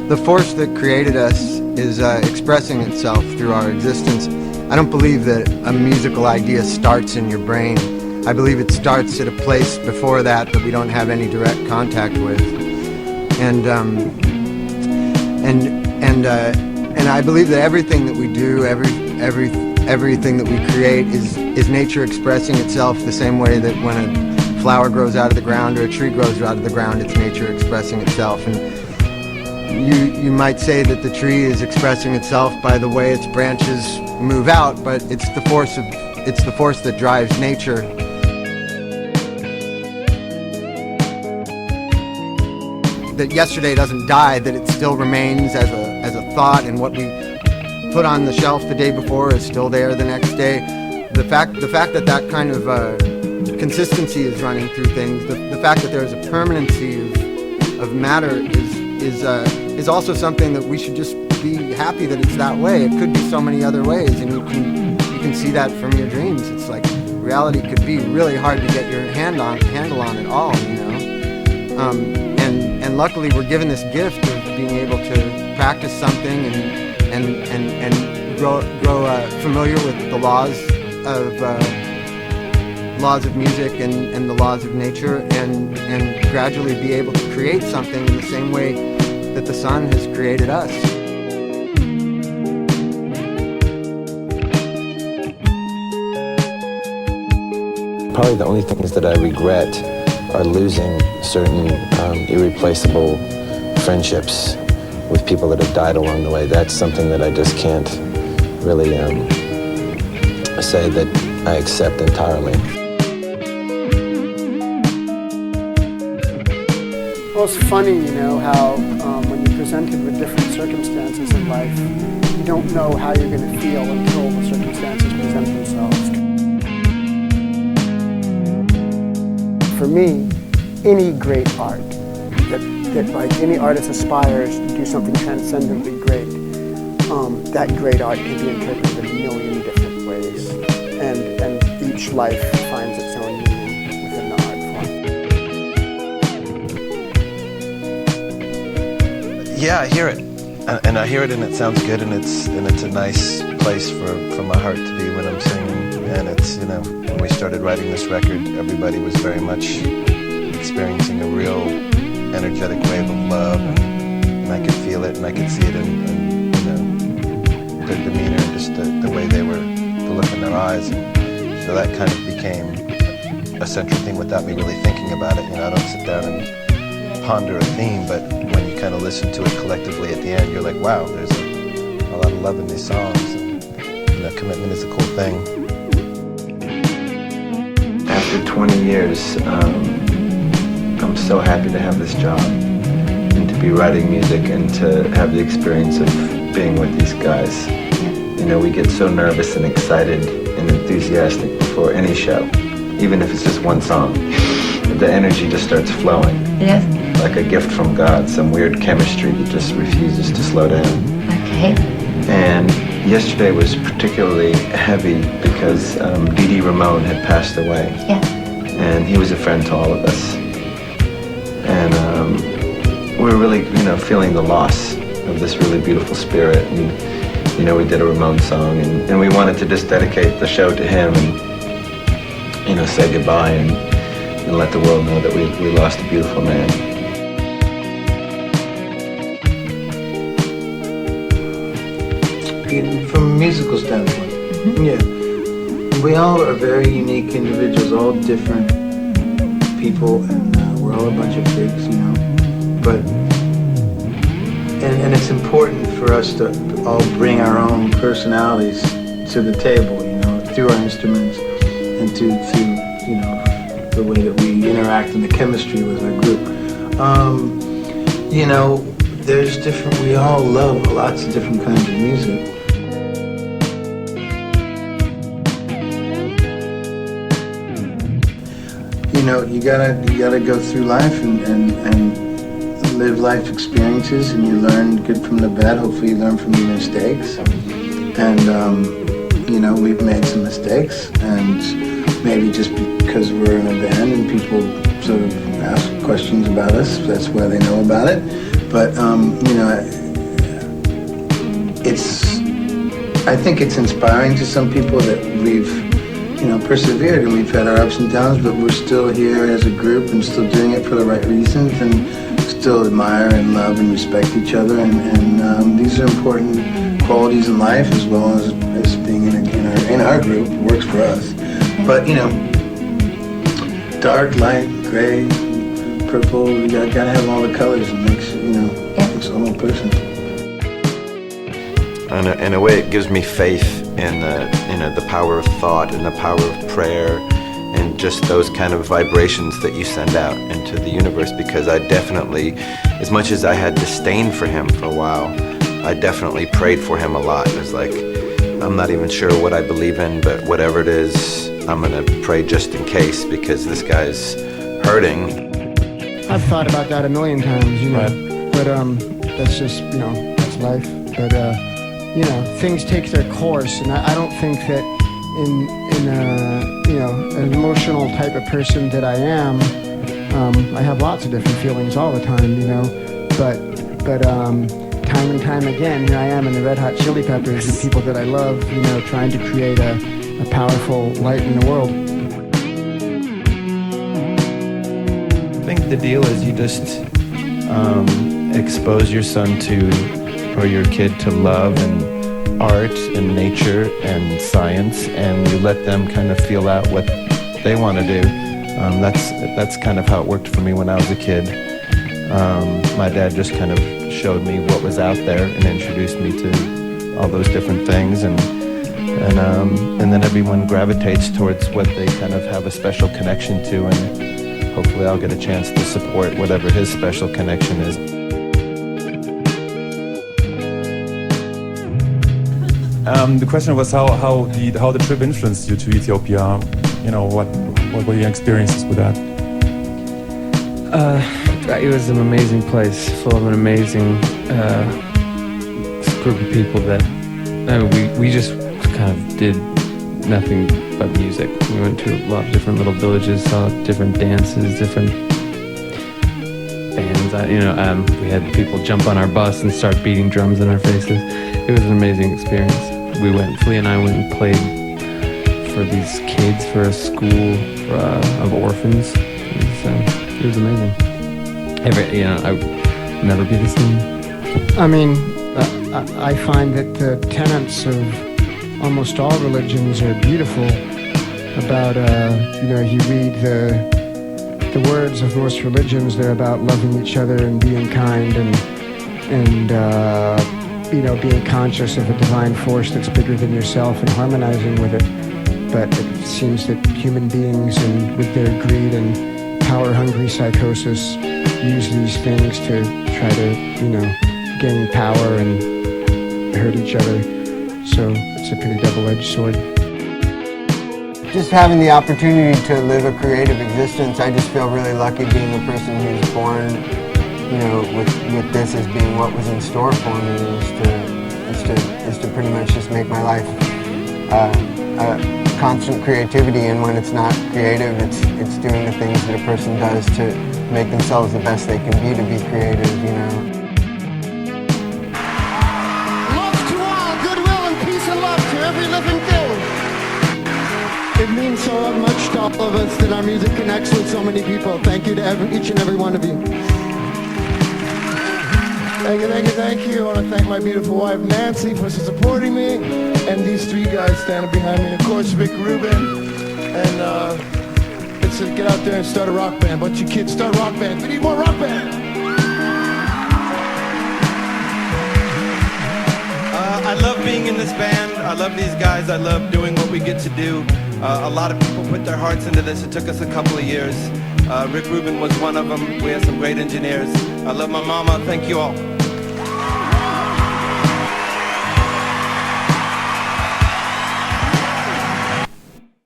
the force that created us is expressing itself through our existence. I don't believe that a musical idea starts in your brain. I believe it starts at a place before that we don't have any direct contact with. And I believe that everything that we do, everything that we create is nature expressing itself the same way that when a flower grows out of the ground or a tree grows out of the ground, it's nature expressing itself. And you might say that the tree is expressing itself by the way its branches move out, but it's the force that drives nature. That yesterday doesn't die, that it still remains as a thought, and what we put on the shelf the day before is still there the next day. The fact that kind of consistency is running through things, the fact that there's a permanency of matter is also something that we should just be happy that it's that way. It could be so many other ways, and you can see that from your dreams. It's like reality could be really hard to get your handle on it all, you know. And luckily we're given this gift of being able to practice something and grow familiar with the laws of music and the laws of nature, and gradually be able to create something in the same way that the sun has created us. Probably the only things that I regret are losing certain irreplaceable friendships with people that have died along the way. That's something that I just can't really say that I accept entirely. Well, it's funny, you know, how when you're presented with different circumstances in life, you don't know how you're going to feel until the circumstances present themselves. For me, any great art, that like any artist aspires to do something transcendently great, that great art can be interpreted in a million different ways, and each life finds its own meaning within the art form. Yeah, I hear it, and I hear it, and it sounds good, and it's a nice place for my heart to be when I'm singing. And it's, you know, when we started writing this record, everybody was very much experiencing a real energetic wave of love, and I could feel it, and I could see it in you know, their demeanor, and just the way they were, the look in their eyes, and so that kind of became a central theme without me really thinking about it. You know, I don't sit down and ponder a theme, but when you kind of listen to it collectively at the end, you're like, wow, there's a lot of love in these songs, and you know, commitment is a cool thing. After 20 years, I'm so happy to have this job and to be writing music and to have the experience of being with these guys. You know, we get so nervous and excited and enthusiastic before any show, even if it's just one song. The energy just starts flowing. Yes. Like a gift from God, some weird chemistry that just refuses to slow down. Okay. And yesterday was particularly heavy because Dee Ramone had passed away. Yeah. And he was a friend to all of us. And we were really, you know, feeling the loss of this really beautiful spirit. And, you know, we did a Ramone song, and we wanted to just dedicate the show to him and, you know, say goodbye and let the world know that we lost a beautiful man. From a musical standpoint, yeah, we all are very unique individuals, all different people, and we're all a bunch of freaks, you know. But and it's important for us to all bring our own personalities to the table, you know, through our instruments and through you know, the way that we interact and the chemistry with our group. You know, there's different. We all love lots of different kinds of music. You know, you gotta go through life and live life experiences, and you learn good from the bad. Hopefully you learn from your mistakes. And you know, we've made some mistakes, and maybe just because we're in a band and people sort of ask questions about us, that's why they know about it. But you know, I think it's inspiring to some people that we've, you know, persevered and we've had our ups and downs, but we're still here as a group and still doing it for the right reasons and still admire and love and respect each other. And these are important qualities in life as well as being in our group. It works for us. But, you know, dark, light, gray, purple, you gotta have all the colors. It makes, you know, makes a whole person. In a way, it gives me faith in the power of thought and the power of prayer and just those kind of vibrations that you send out into the universe, because I definitely, as much as I had disdain for him for a while, I definitely prayed for him a lot. It was like, I'm not even sure what I believe in, but whatever it is, I'm gonna pray just in case, because this guy's hurting. I've thought about that a million times, you know, Right. but that's just, you know, that's life. But you know, things take their course, and I don't think that in you know, an emotional type of person that I am, I have lots of different feelings all the time, you know, but time and time again, here I am in the Red Hot Chili Peppers with people that I love, you know, trying to create a powerful light in the world. I think the deal is you just expose your son to, or your kid to love and art and nature and science, and you let them kind of feel out what they want to do. That's kind of how it worked for me when I was a kid. My dad just kind of showed me what was out there and introduced me to all those different things, and then everyone gravitates towards what they kind of have a special connection to, and hopefully I'll get a chance to support whatever his special connection is. The question was how the trip influenced you to Ethiopia. You know, what were your experiences with that? It was an amazing place, full of an amazing group of people that we just kind of did nothing but music. We went to a lot of different little villages, saw different dances, different bands. We had people jump on our bus and start beating drums in our faces. It was an amazing experience. Flea and I went and played for these kids for a school of orphans. It was amazing. I'll never be the same. I mean, I find that the tenets of almost all religions are beautiful. About you read the words of most religions, they're about loving each other and being kind and being conscious of a divine force that's bigger than yourself and harmonizing with it. But it seems that human beings, and with their greed and power-hungry psychosis, use these things to try to, gain power and hurt each other. So it's a pretty double-edged sword. Just having the opportunity to live a creative existence, I just feel really lucky being a person who's born, with this as being what was in store for me, is to pretty much just make my life constant creativity. And when it's not creative, it's doing the things that a person does to make themselves the best they can be to be creative, Love to all, goodwill and peace and love to every living thing. It means so much to all of us that our music connects with so many people. Thank you to each and every one of you. Thank you. I want to thank my beautiful wife, Nancy, for supporting me, and these three guys standing behind me, and of course, Rick Rubin. And it's to get out there and start a rock band. Bunch of kids, start a rock band. We need more rock band. I love being in this band. I love these guys. I love doing what we get to do. A lot of people put their hearts into this. It took us a couple of years. Rick Rubin was one of them. We had some great engineers. I love my mama. Thank you all.